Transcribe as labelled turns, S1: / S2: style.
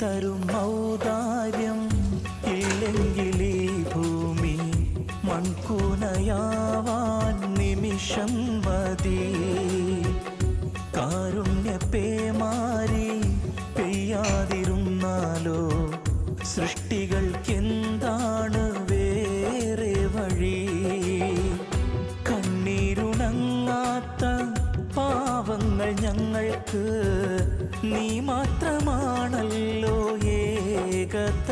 S1: തരും ഔദാര്യം ഇല്ലെങ്കിൽ ഈ ഭൂമി മൺകൂനയാവാൻ നിമിഷം മതി. കാരുണ്യപേമാരി പെയ്യാതിരുന്നാലോ സൃഷ്ടികൾക്കെന്താണ് വേറെ വഴി? കണ്ണീരുണങ്ങാത്ത പാവങ്ങൾ ഞങ്ങൾക്ക് നീ മാത്രമാണല്ലോ ഏകത.